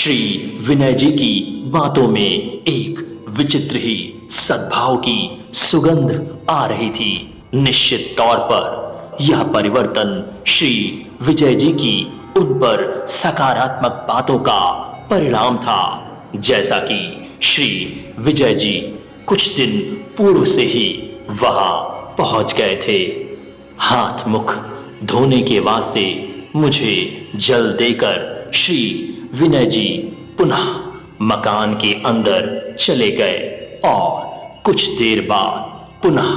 श्री विनय जी की बातों में एक विचित्र ही सद्भाव की सुगंध आ रही थी। निश्चित तौर पर यह परिवर्तन श्री विजय जी की उन पर सकारात्मक बातों का परिणाम था। जैसा कि श्री विजय जी कुछ दिन पूर्व से ही वहां पहुंच गए थे। हाथ मुख धोने के वास्ते मुझे जल देकर श्री विनय जी पुनः मकान के अंदर चले गए और कुछ देर बाद पुनः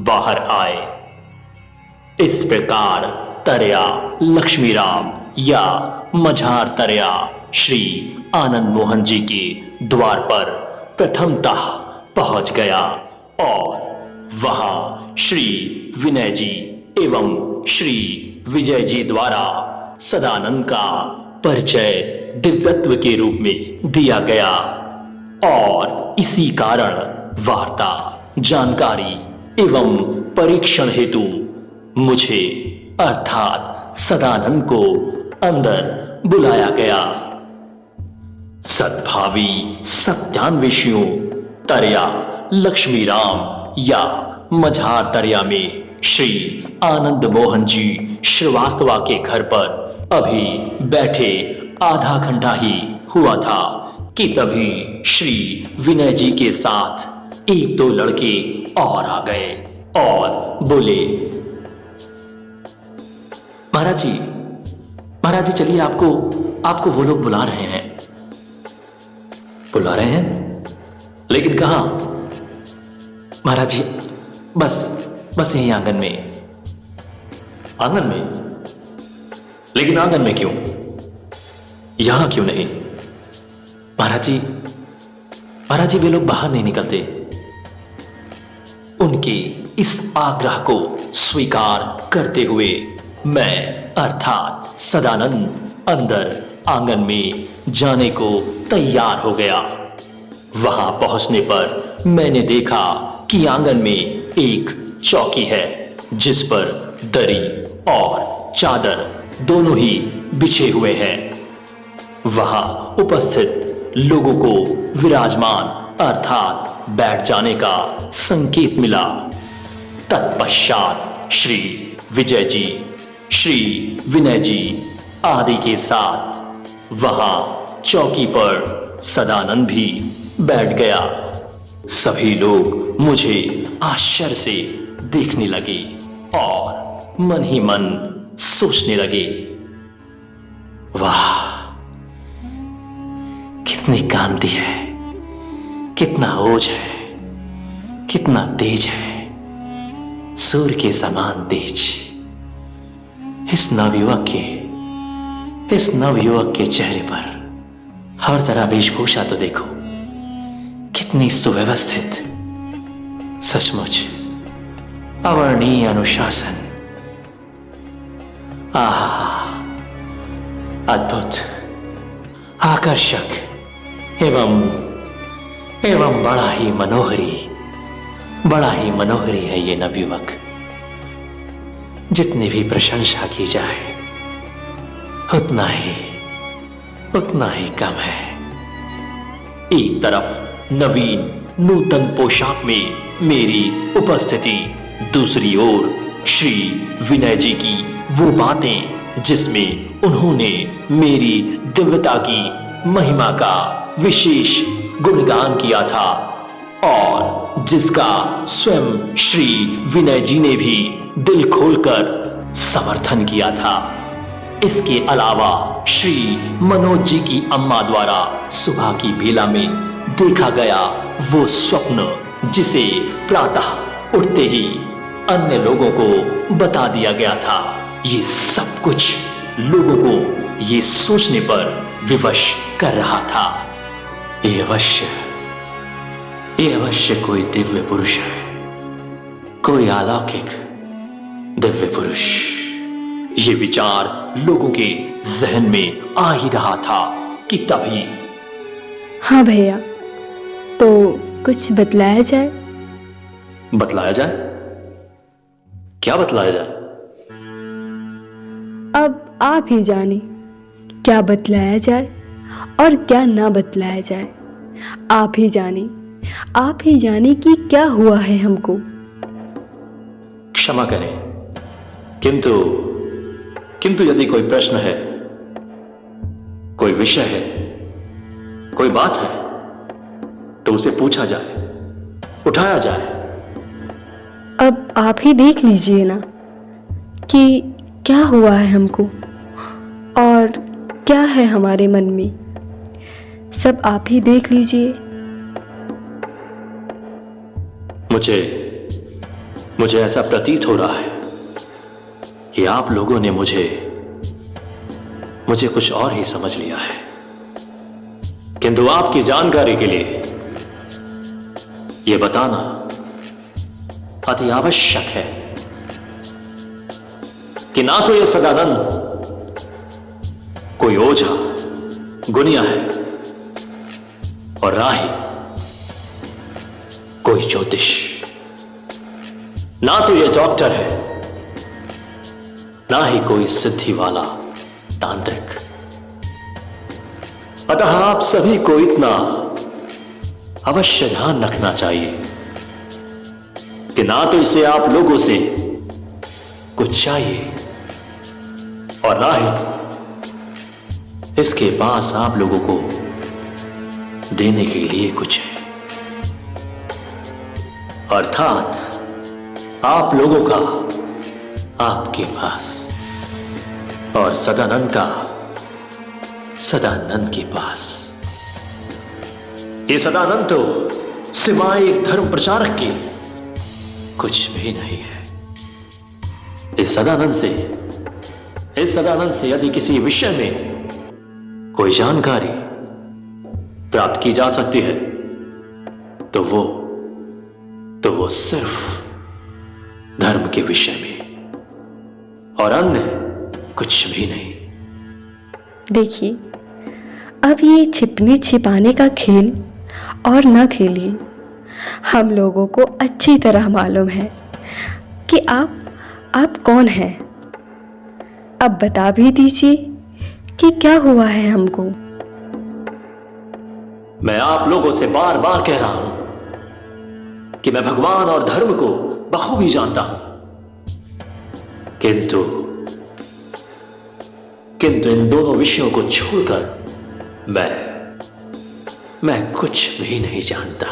बाहर आए। इस प्रकार तरया लक्ष्मीराम या मझार तरया श्री आनंद मोहन जी के द्वार पर प्रथमतः पहुंच गया और वहां श्री विनय जी एवं श्री विजय जी द्वारा सदानंद का परिचय दिव्यत्व के रूप में दिया गया और इसी कारण वार्ता, जानकारी एवं परीक्षण हेतु मुझे अर्थात सदानंद को अंदर बुलाया गया। सद्भावी सत्यान्वेषियों तरया लक्ष्मीराम या मझार तरया में श्री आनंद मोहन जी श्रीवास्तवा के घर पर अभी बैठे आधा घंटा ही हुआ था कि तभी श्री विनय जी के साथ एक दो लड़के और आ गए और बोले, महाराज जी चलिए, आपको वो लोग बुला रहे हैं। बुला रहे हैं? लेकिन कहां? महाराज जी बस यहीं आंगन में। आंगन में? लेकिन आंगन में क्यों? यहां क्यों नहीं? महाराज जी वे लोग बाहर नहीं निकलते। उनके इस आग्रह को स्वीकार करते हुए मैं अर्थात सदानंद अंदर आंगन में जाने को तैयार हो गया। वहां पहुंचने पर मैंने देखा कि आंगन में एक चौकी है जिस पर दरी और चादर दोनों ही बिछे हुए हैं। वहां उपस्थित लोगों को विराजमान अर्थात बैठ जाने का संकेत मिला। तत्पश्चात श्री विजय जी, श्री विनय जी आदि के साथ वहां चौकी पर सदानंद भी बैठ गया। सभी लोग मुझे आश्चर्य से देखने लगे और मन ही मन सोचने लगे, वाह कितनी कांति है, कितना ओज है, कितना तेज है, सूर्य के समान तेज। इस नवयुवक के चेहरे पर हर जरा वेशभूषा तो देखो, कितनी सुव्यवस्थित, सचमुच अवर्णीय अनुशासन। आहा, अद्भुत, आकर्षक एवं बड़ा ही मनोहरी है ये नवयुवक। जितनी भी प्रशंसा की जाए उतना ही कम है। एक तरफ नवीन नूतन पोशाक में मेरी उपस्थिति, दूसरी ओर श्री विनय जी की वो बातें जिसमें उन्होंने मेरी दिव्यता की महिमा का विशेष गुणगान किया था और जिसका स्वयं श्री विनय जी ने भी दिल खोलकर समर्थन किया था। इसके अलावा श्री मनोज जी की अम्मा द्वारा सुबह की बेला में देखा गया वो स्वप्न जिसे प्रातः उठते ही अन्य लोगों को बता दिया गया था, ये सब कुछ लोगों को ये सोचने पर विवश कर रहा था, ये अवश्य कोई दिव्य पुरुष है, कोई अलौकिक दिव्य पुरुष। ये विचार लोगों के जहन में आ ही रहा था कि तभी, हाँ भैया, तो कुछ बतलाया जाए। बतलाया जाए? क्या बतलाया जाए? अब आप ही जाने क्या बतलाया जाए। और क्या ना बतलाया जाए। आप ही जाने कि क्या हुआ है हमको। क्षमा करें, किंतु यदि कोई प्रश्न है, कोई विषय है, कोई बात है, तो उसे पूछा जाए, उठाया जाए। अब आप ही देख लीजिए ना कि क्या हुआ है हमको और क्या है हमारे मन में। सब आप ही देख लीजिए। मुझे ऐसा प्रतीत हो रहा है कि आप लोगों ने मुझे कुछ और ही समझ लिया है। किंतु आपकी जानकारी के लिए यह बताना अति आवश्यक है कि ना तो यह सदानंद कोई ओझा गुनिया है और ना ही कोई ज्योतिष। ना तो यह डॉक्टर है, ना ही कोई सिद्धि वाला तांत्रिक। अतः आप सभी को इतना अवश्य ध्यान रखना चाहिए कि ना तो इसे आप लोगों से कुछ चाहिए और ना ही इसके पास आप लोगों को देने के लिए कुछ है। अर्थात आप लोगों का आपके पास और सदानंद का सदानंद के पास। ये सदानंद तो सिवाय एक धर्म प्रचारक के कुछ भी नहीं है। इस सदानंद से यदि किसी विषय में कोई जानकारी प्राप्त की जा सकती है तो वो सिर्फ धर्म के विषय में और अन्य कुछ भी नहीं। देखिए, अब ये छिपने छिपाने का खेल और ना खेलिए। हम लोगों को अच्छी तरह मालूम है कि आप कौन हैं। अब बता भी दीजिए कि क्या हुआ है हमको। मैं आप लोगों से बार बार कह रहा हूं कि मैं भगवान और धर्म को बखूबी जानता हूं, किंतु इन दोनों विषयों को छोड़कर मैं कुछ भी नहीं जानता।